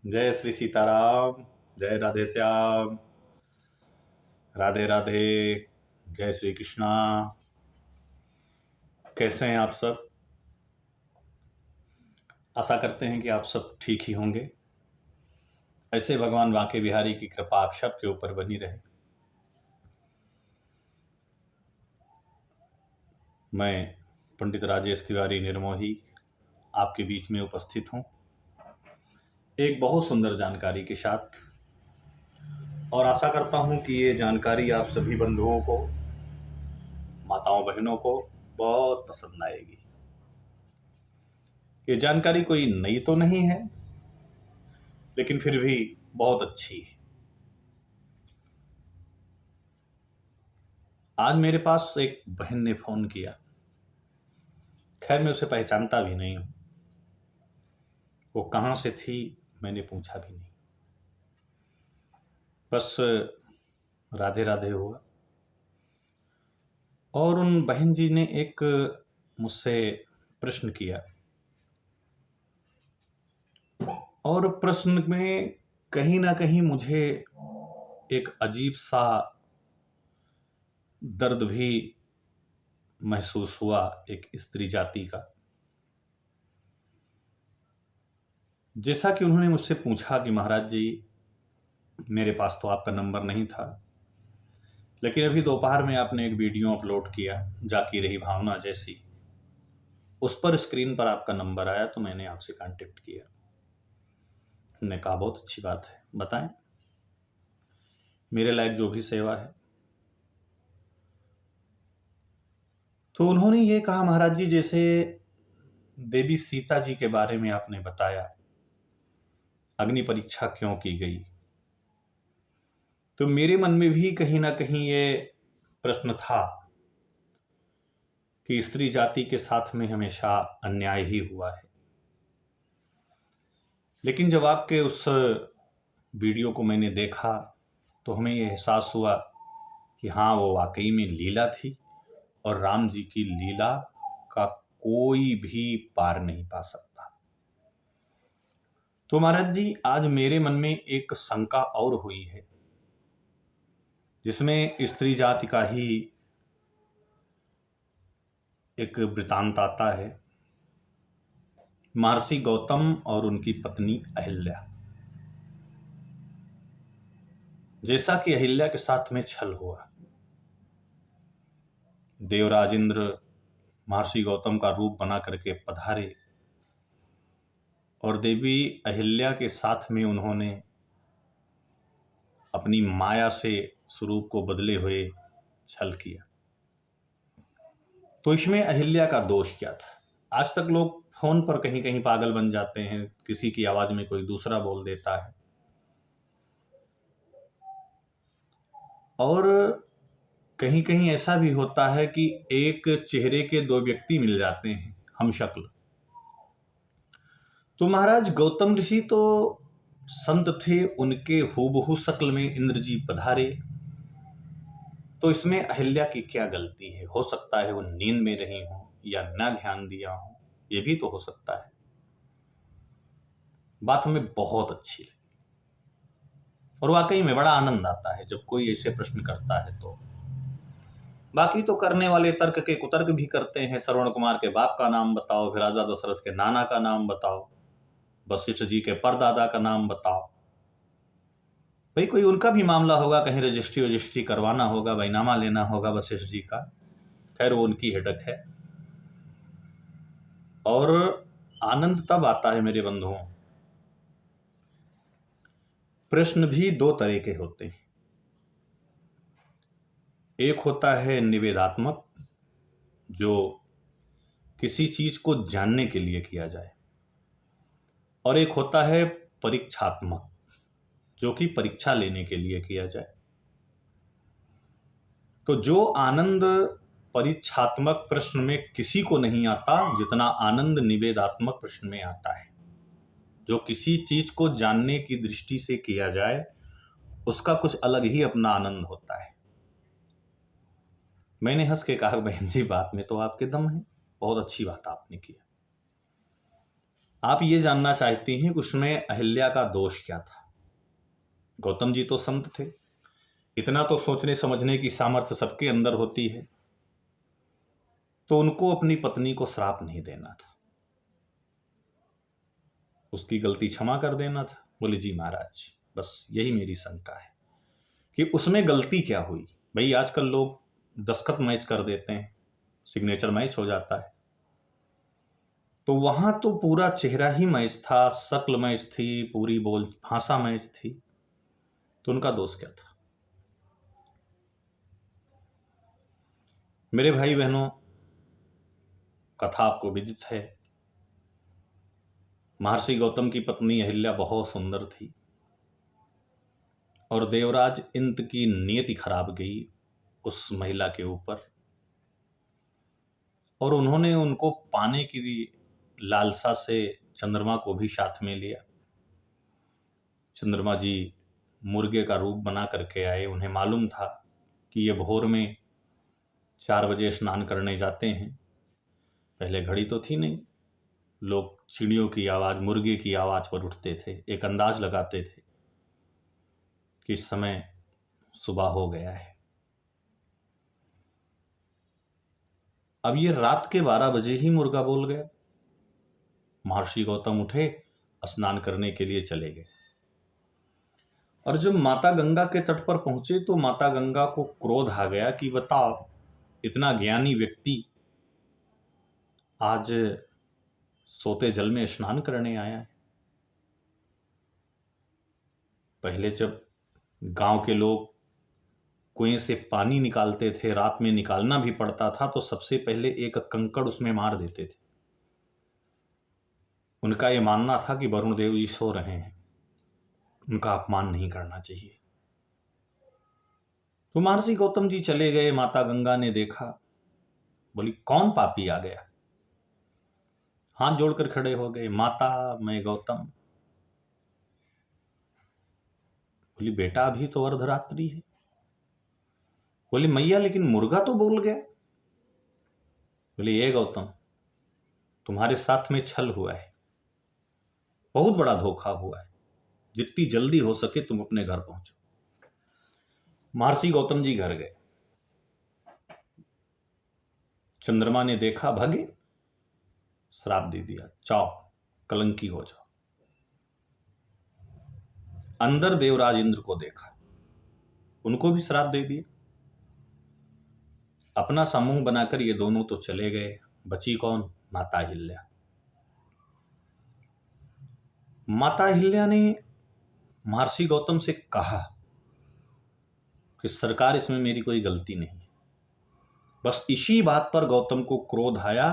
जय श्री सीताराम। जय राधे श्याम। राधे राधे। जय श्री कृष्णा। कैसे हैं आप सब? आशा करते हैं कि आप सब ठीक ही होंगे। ऐसे भगवान बांके बिहारी की कृपा आप सब के ऊपर बनी रहे। मैं पंडित राजेश तिवारी निर्मोही आपके बीच में उपस्थित हूं एक बहुत सुंदर जानकारी के साथ, और आशा करता हूं कि ये जानकारी आप सभी बंधुओं को, माताओं बहनों को बहुत पसंद आएगी। ये जानकारी कोई नई तो नहीं है, लेकिन फिर भी बहुत अच्छी है। आज मेरे पास एक बहन ने फोन किया। खैर, मैं उसे पहचानता भी नहीं हूं। वो कहाँ से थी मैंने पूछा भी नहीं। बस राधे राधे हुआ। और उन बहन जी ने एक मुझसे प्रश्न किया, और प्रश्न में कहीं ना कहीं मुझे एक अजीब सा दर्द भी महसूस हुआ, एक स्त्री जाति का। जैसा कि उन्होंने मुझसे पूछा कि महाराज जी, मेरे पास तो आपका नंबर नहीं था, लेकिन अभी दोपहर में आपने एक वीडियो अपलोड किया, जाकी रही भावना जैसी, उस पर स्क्रीन पर आपका नंबर आया, तो मैंने आपसे कांटेक्ट किया। हमने कहा बहुत अच्छी बात है, बताएं मेरे लायक जो भी सेवा है। तो उन्होंने ये कहा, महाराज जी जैसे देवी सीता जी के बारे में आपने बताया, अग्नि परीक्षा क्यों की गई, तो मेरे मन में भी कहीं ना कहीं ये प्रश्न था कि स्त्री जाति के साथ में हमेशा अन्याय ही हुआ है। लेकिन जब आपके उस वीडियो को मैंने देखा तो हमें ये एहसास हुआ कि हाँ, वो वाकई में लीला थी, और राम जी की लीला का कोई भी पार नहीं पा सकता। तो महाराज जी, आज मेरे मन में एक शंका और हुई है, जिसमें स्त्री जाति का ही एक वृतांत आता है। महर्षि गौतम और उनकी पत्नी अहिल्या। जैसा कि अहिल्या के साथ में छल हुआ, देवराज इंद्र महर्षि गौतम का रूप बना करके पधारे, और देवी अहिल्या के साथ में उन्होंने अपनी माया से स्वरूप को बदले हुए छल किया। तो इसमें अहिल्या का दोष क्या था? आज तक लोग फोन पर कहीं कहीं पागल बन जाते हैं, किसी की आवाज में कोई दूसरा बोल देता है, और कहीं कहीं ऐसा भी होता है कि एक चेहरे के दो व्यक्ति मिल जाते हैं, हम शक्ल। तो महाराज गौतम ऋषि तो संत थे, उनके हूबहू शक्ल में इंद्र जी पधारे। तो इसमें अहिल्या की क्या गलती है? हो सकता है वो नींद में रही हो या ना ध्यान दिया हो, ये भी तो हो सकता है। बात हमें बहुत अच्छी लगी, और वाकई में बड़ा आनंद आता है जब कोई ऐसे प्रश्न करता है। तो बाकी तो करने वाले तर्क के कुतर्क भी करते हैं। श्रवण कुमार के बाप का नाम बताओ, फिर राजा दशरथ के नाना का नाम बताओ, वशिष्ठ जी के परदादा का नाम बताओ। भाई कोई उनका भी मामला होगा, कहीं रजिस्ट्री वजिस्ट्री करवाना होगा, बैनामा लेना होगा वशिष्ठ जी का। खैर, वो उनकी हेडक है। और आनंद तब आता है मेरे बंधुओं, प्रश्न भी दो तरह के होते हैं। एक होता है निवेदात्मक, जो किसी चीज को जानने के लिए किया जाए, और एक होता है परीक्षात्मक, जो कि परीक्षा लेने के लिए किया जाए। तो जो आनंद परीक्षात्मक प्रश्न में किसी को नहीं आता, जितना आनंद निवेदात्मक प्रश्न में आता है। जो किसी चीज को जानने की दृष्टि से किया जाए, उसका कुछ अलग ही अपना आनंद होता है। मैंने हंस के कहा, बहन जी बात में तो आपके दम है, बहुत अच्छी बात आपने की। आप ये जानना चाहती हैं कि उसमें अहिल्या का दोष क्या था। गौतम जी तो संत थे, इतना तो सोचने समझने की सामर्थ्य सबके अंदर होती है, तो उनको अपनी पत्नी को श्राप नहीं देना था, उसकी गलती क्षमा कर देना था। बोले जी महाराज, बस यही मेरी शंका है कि उसमें गलती क्या हुई। भाई आजकल लोग दस्तखत मैच कर देते हैं, सिग्नेचर मैच हो जाता है, तो वहां तो पूरा चेहरा ही मैच था, शक्ल मैच थी, पूरी बोल भाषा मैच थी, तो उनका दोष क्या था। मेरे भाई बहनों, कथा आपको विदित है, महर्षि गौतम की पत्नी अहिल्या बहुत सुंदर थी और देवराज इंद्र की नियति खराब गई उस महिला के ऊपर, और उन्होंने उनको पाने की लालसा से चंद्रमा को भी साथ में लिया। चंद्रमा जी मुर्गे का रूप बना करके आए। उन्हें मालूम था कि ये भोर में 4 बजे स्नान करने जाते हैं। पहले घड़ी तो थी नहीं, लोग चिड़ियों की आवाज़, मुर्गे की आवाज़ पर उठते थे, एक अंदाज लगाते थे कि इस समय सुबह हो गया है। अब ये रात के 12 बजे ही मुर्गा बोल गया। महर्षि गौतम उठे, स्नान करने के लिए चले गए, और जब माता गंगा के तट पर पहुंचे तो माता गंगा को क्रोध आ गया कि बताओ, इतना ज्ञानी व्यक्ति आज सोते जल में स्नान करने आया है। पहले जब गांव के लोग कुएं से पानी निकालते थे, रात में निकालना भी पड़ता था, तो सबसे पहले एक कंकड़ उसमें मार देते थे। उनका यह मानना था कि वरुण देव जी सो रहे हैं, उनका अपमान नहीं करना चाहिए। तो महर्षि गौतम जी चले गए, माता गंगा ने देखा, बोली कौन पापी आ गया। हाथ जोड़कर खड़े हो गए, माता मैं गौतम। बोली बेटा अभी तो अर्धरात्रि है। बोली मैया लेकिन मुर्गा तो बोल गया। बोली ये गौतम, तुम्हारे साथ में छल हुआ है, बहुत बड़ा धोखा हुआ है, जितनी जल्दी हो सके तुम अपने घर पहुंचो। महर्षि गौतम जी घर गए। चंद्रमा ने देखा, भागे, श्राप दे दिया, जाओ कलंकी हो जाओ। अंदर देवराज इंद्र को देखा, उनको भी श्राप दे दिया। अपना समूह बनाकर ये दोनों तो चले गए, बची कौन, माता अहिल्या। माता अहिल्या ने महर्षि गौतम से कहा कि सरकार इसमें मेरी कोई गलती नहीं। बस इसी बात पर गौतम को क्रोध आया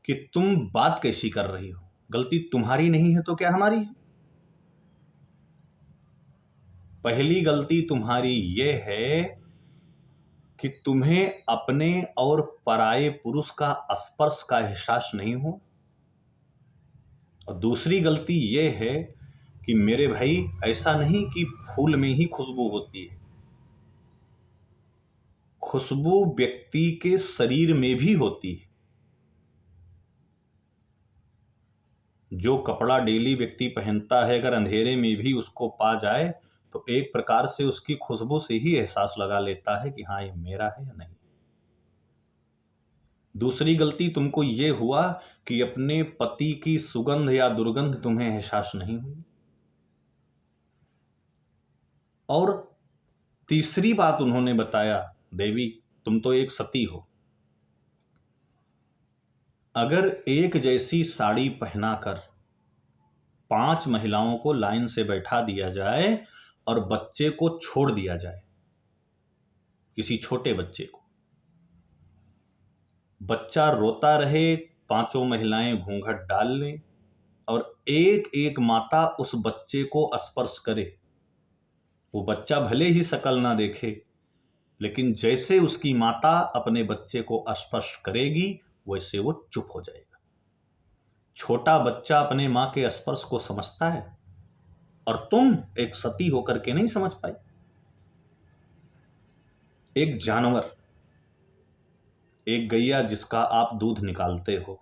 कि तुम बात कैसी कर रही हो, गलती तुम्हारी नहीं है तो क्या हमारी है। पहली गलती तुम्हारी ये है कि तुम्हें अपने और पराये पुरुष का स्पर्श का एहसास नहीं हो, और दूसरी गलती ये है कि मेरे भाई ऐसा नहीं कि फूल में ही खुशबू होती है, खुशबू व्यक्ति के शरीर में भी होती है। जो कपड़ा डेली व्यक्ति पहनता है, अगर अंधेरे में भी उसको पा जाए तो एक प्रकार से उसकी खुशबू से ही एहसास लगा लेता है कि हाँ ये मेरा है या नहीं। दूसरी गलती तुमको ये हुआ कि अपने पति की सुगंध या दुर्गंध तुम्हें एहसास नहीं हुई। और तीसरी बात उन्होंने बताया, देवी तुम तो एक सती हो, अगर एक जैसी साड़ी पहनाकर 5 महिलाओं को लाइन से बैठा दिया जाए और बच्चे को छोड़ दिया जाए, किसी छोटे बच्चे को, बच्चा रोता रहे, 5 महिलाएं घूंघट डाल लें और एक एक माता उस बच्चे को स्पर्श करे, वो बच्चा भले ही शकल ना देखे, लेकिन जैसे उसकी माता अपने बच्चे को स्पर्श करेगी वैसे वो चुप हो जाएगा। छोटा बच्चा अपने मां के स्पर्श को समझता है, और तुम एक सती होकर के नहीं समझ पाई। एक जानवर, एक गैया जिसका आप दूध निकालते हो,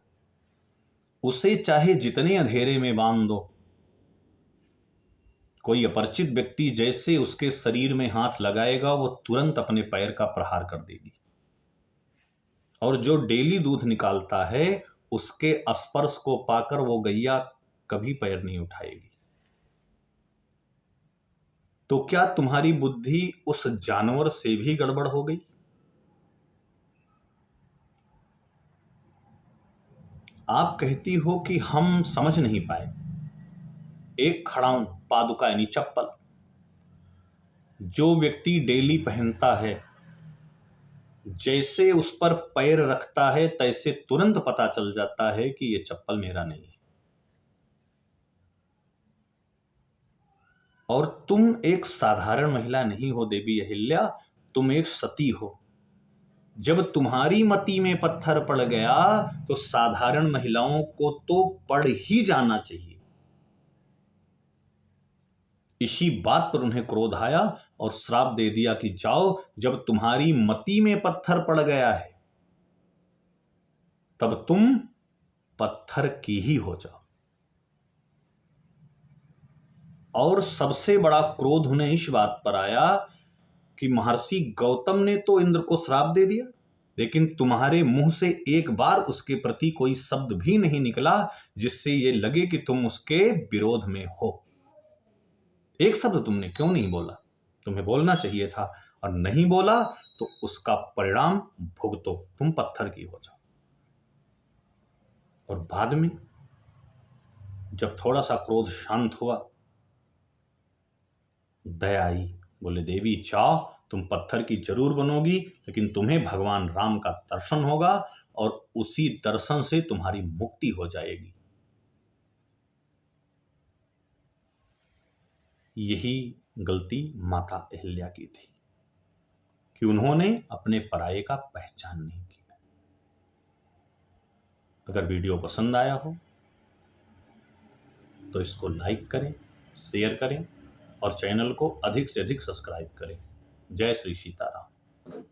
उसे चाहे जितने अंधेरे में बांध दो, कोई अपरिचित व्यक्ति जैसे उसके शरीर में हाथ लगाएगा वो तुरंत अपने पैर का प्रहार कर देगी। और जो डेली दूध निकालता है उसके स्पर्श को पाकर वो गैया कभी पैर नहीं उठाएगी। तो क्या तुम्हारी बुद्धि उस जानवर से भी गड़बड़ हो गई? आप कहती हो कि हम समझ नहीं पाए। एक खड़ाऊं पादुका यानी चप्पल जो व्यक्ति डेली पहनता है, जैसे उस पर पैर रखता है तैसे तुरंत पता चल जाता है कि यह चप्पल मेरा नहीं है। और तुम एक साधारण महिला नहीं हो देवी अहिल्या, तुम एक सती हो। जब तुम्हारी मति में पत्थर पड़ गया तो साधारण महिलाओं को तो पड़ ही जाना चाहिए। इसी बात पर उन्हें क्रोध आया और श्राप दे दिया कि जाओ, जब तुम्हारी मति में पत्थर पड़ गया है तब तुम पत्थर की ही हो जाओ। और सबसे बड़ा क्रोध उन्हें इस बात पर आया कि महर्षि गौतम ने तो इंद्र को श्राप दे दिया, लेकिन तुम्हारे मुंह से एक बार उसके प्रति कोई शब्द भी नहीं निकला जिससे ये लगे कि तुम उसके विरोध में हो। एक शब्द तुमने क्यों नहीं बोला? तुम्हें बोलना चाहिए था, और नहीं बोला तो उसका परिणाम भुगतो, तुम पत्थर की हो जाओ। और बाद में जब थोड़ा सा क्रोध शांत हुआ, दया आई। बोले देवी चाहो तुम पत्थर की जरूर बनोगी, लेकिन तुम्हें भगवान राम का दर्शन होगा और उसी दर्शन से तुम्हारी मुक्ति हो जाएगी। यही गलती माता अहिल्या की थी कि उन्होंने अपने पराये का पहचान नहीं किया। अगर वीडियो पसंद आया हो तो इसको लाइक करें, शेयर करें और चैनल को अधिक से अधिक सब्सक्राइब करें। जय श्री सीताराम।